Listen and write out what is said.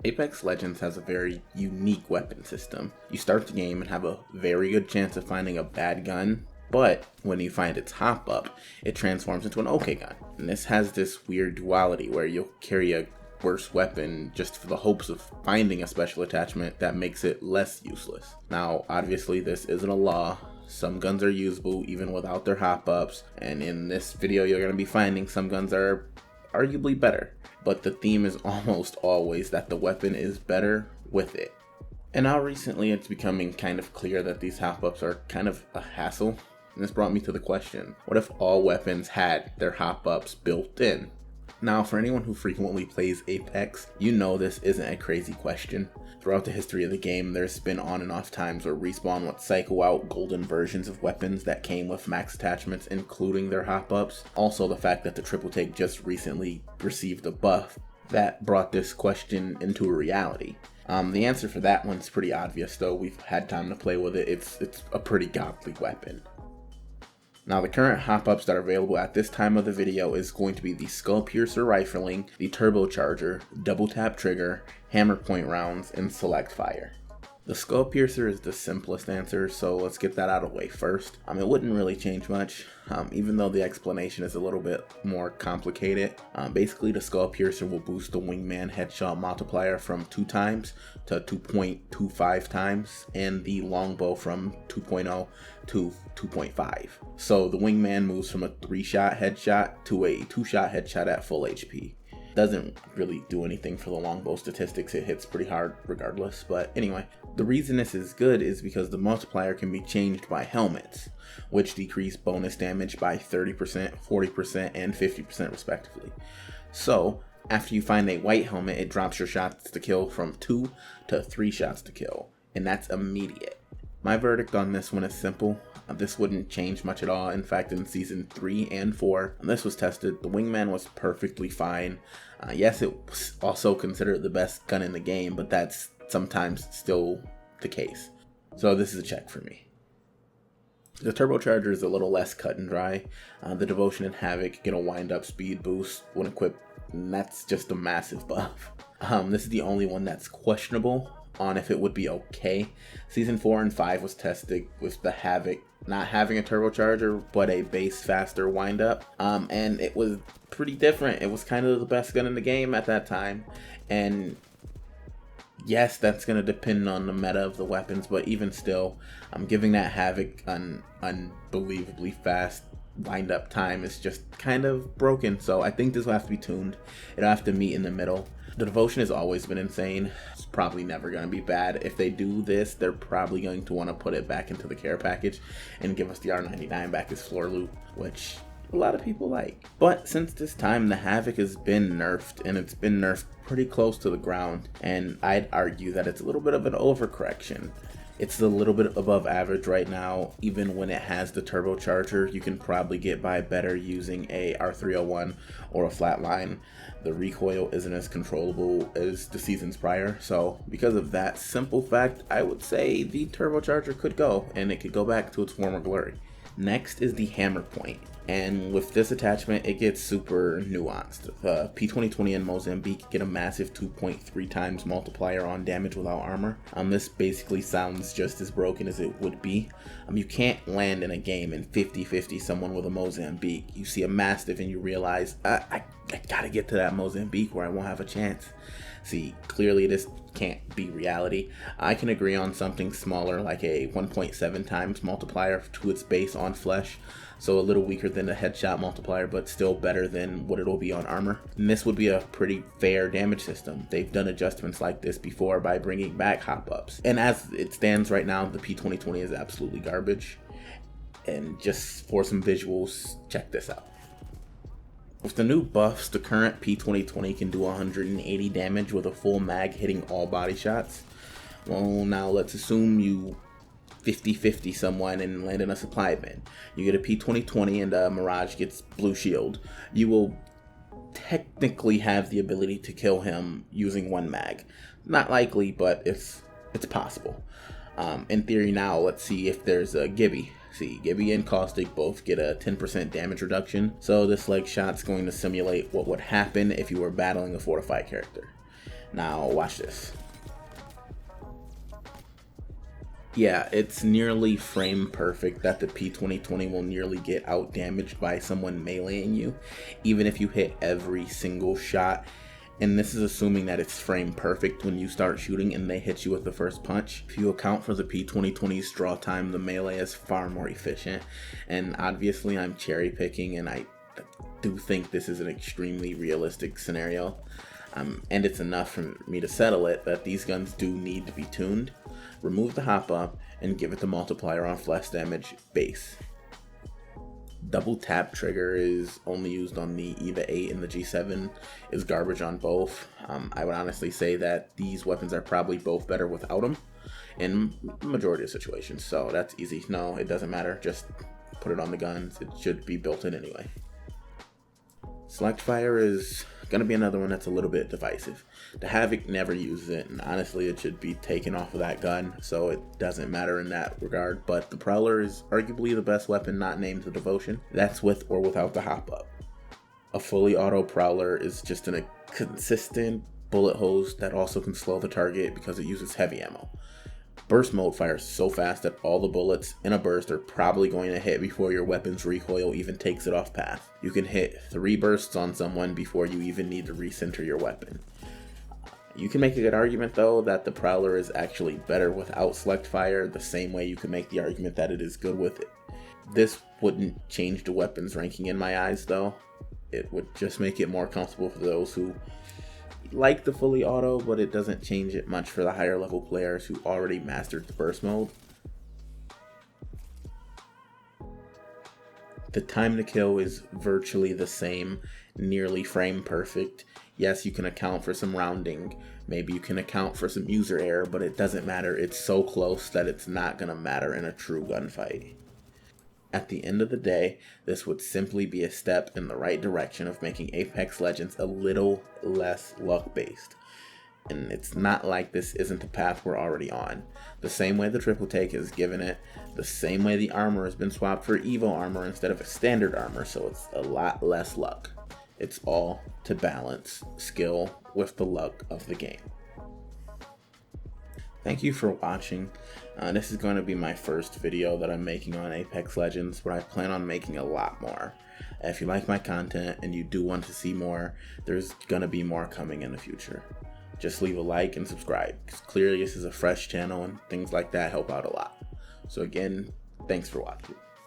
Apex Legends has a very unique weapon system. You start the game and have a very good chance of finding a bad gun, but when you find its hop up, it transforms into an okay gun. And this has this weird duality where you'll carry a worse weapon just for the hopes of finding a special attachment that makes it less useless. Now, obviously this isn't a law. Some guns are usable even without their hop ups, and in this video you're going to be finding some guns are arguably better. But the theme is almost always that the weapon is better with it. And now recently it's becoming kind of clear that these hop-ups are kind of a hassle. And this brought me to the question, what if all weapons had their hop-ups built in? Now, for anyone who frequently plays Apex, you know this isn't a crazy question. Throughout the history of the game, there's been on and off times where Respawn would cycle out golden versions of weapons that came with max attachments, including their hop-ups. Also, the fact that the Triple Take just recently received a buff that brought this question into a reality. The answer for that one's pretty obvious though. We've had time to play with it. It's a pretty godly weapon. Now, the current hop-ups that are available at this time of the video is going to be the Skull Piercer Rifling, the Turbocharger, Double Tap Trigger, Hammer Point Rounds, and Select Fire. The Skull Piercer is the simplest answer, so let's get that out of the way first. It wouldn't really change much, even though the explanation is a little bit more complicated. Basically, the Skull Piercer will boost the Wingman headshot multiplier from 2 times to 2.25 times, and the Longbow from 2.0 to 2.5. So the Wingman moves from a 3-shot headshot to a 2-shot headshot at full HP. Doesn't really do anything for the longbow statistics. It hits pretty hard regardless, but anyway, the reason this is good is because the multiplier can be changed by helmets, which decrease bonus damage by 30%, 40%, and 50% respectively. So after you find a white helmet, it drops your shots to kill from 2 to 3 shots to kill, and that's immediate. My verdict on this one is simple. This wouldn't change much at all. In fact, in season 3 and 4, when this was tested, the Wingman was perfectly fine. Yes, it was also considered the best gun in the game, but that's sometimes still the case. So this is a check for me. The Turbocharger is a little less cut and dry. The Devotion and Havoc get a wind-up speed boost when equipped, and that's just a massive buff. This is the only one that's questionable on if it would be okay. Season 4 and 5 was tested with the Havoc not having a turbocharger but a base faster wind up, and it was pretty different. It was kind of the best gun in the game at that time, and yes, that's going to depend on the meta of the weapons, but even still, I'm giving that Havoc an unbelievably fast wind up time. Is just kind of broken, so I think this will have to be tuned. It'll have to meet in the middle. The Devotion has always been insane. It's probably never going to be bad. If they do this, they're probably going to want to put it back into the care package and give us the R99 back as floor loot, which a lot of people like. But since this time, the Havoc has been nerfed, and it's been nerfed pretty close to the ground, and I'd argue that it's a little bit of an overcorrection. It's a little bit above average right now. Even when it has the turbocharger, you can probably get by better using a R301 or a flatline. The recoil isn't as controllable as the seasons prior, so because of that simple fact, I would say the turbocharger could go, and it could go back to its former glory. Next is the Hammer Point, and with this attachment it gets super nuanced. P2020 and Mozambique get a massive 2.3 times multiplier on damage without armor. This basically sounds just as broken as it would be. You can't land in a game and 50-50 someone with a Mozambique. You see a Mastiff and you realize, I gotta get to that Mozambique where I won't have a chance. See, clearly this can't be reality. I can agree on something smaller like a 1.7 times multiplier to its base on flesh, so a little weaker than the headshot multiplier, but still better than what it'll be on armor. And this would be a pretty fair damage system. They've done adjustments like this before by bringing back hop-ups. And as it stands right now, the P2020 is absolutely garbage. And just for some visuals, check this out. With the new buffs, the current P2020 can do 180 damage with a full mag hitting all body shots. Well, now let's assume you 50-50 someone and land in a supply bin. You get a P2020 and Mirage gets blue shield. You will technically have the ability to kill him using one mag. Not likely, but it's possible. In theory now, let's see if there's a Gibby. See, Gibby and Caustic both get a 10% damage reduction, so this leg shot's going to simulate what would happen if you were battling a fortified character. Now watch this. Yeah, it's nearly frame perfect that the P2020 will nearly get out damaged by someone meleeing you, even if you hit every single shot. And this is assuming that it's frame perfect when you start shooting and they hit you with the first punch. If you account for the P2020's draw time, the melee is far more efficient. And obviously I'm cherry picking, and I do think this is an extremely realistic scenario. And it's enough for me to settle it that these guns do need to be tuned. Remove the hop up and give it the multiplier on flesh damage base. Double tap trigger is only used on the EVA 8 and the G7 is garbage on both. I would honestly say that these weapons are probably both better without them in majority of situations, so that's easy. No, it doesn't matter, just put it on the guns. It should be built in anyway. Select fire is going to be another one that's a little bit divisive. The Havoc never uses it, and honestly it should be taken off of that gun, so it doesn't matter in that regard. But the Prowler is arguably the best weapon not named the Devotion. That's with or without the hop up. A fully auto Prowler is just a consistent bullet hose that also can slow the target because it uses heavy ammo. Burst mode fires so fast that all the bullets in a burst are probably going to hit before your weapon's recoil even takes it off path. You can hit 3 bursts on someone before you even need to recenter your weapon. You can make a good argument though that the Prowler is actually better without select fire, the same way you can make the argument that it is good with it. This wouldn't change the weapon's ranking in my eyes though. It would just make it more comfortable for those who like the fully auto, but it doesn't change it much for the higher level players who already mastered the burst mode. The time to kill is virtually the same, nearly frame perfect. Yes, you can account for some rounding, maybe you can account for some user error, but it doesn't matter. It's so close that it's not going to matter in a true gunfight. At the end of the day, this would simply be a step in the right direction of making Apex Legends a little less luck-based. And it's not like this isn't the path we're already on. The same way the triple take has given it, the same way the armor has been swapped for Evo armor instead of a standard armor, so it's a lot less luck. It's all to balance skill with the luck of the game. Thank you for watching. This is going to be my first video that I'm making on Apex Legends, but I plan on making a lot more. If you like my content and you do want to see more, there's going to be more coming in the future. Just leave a like and subscribe, because clearly this is a fresh channel and things like that help out a lot. So again, thanks for watching.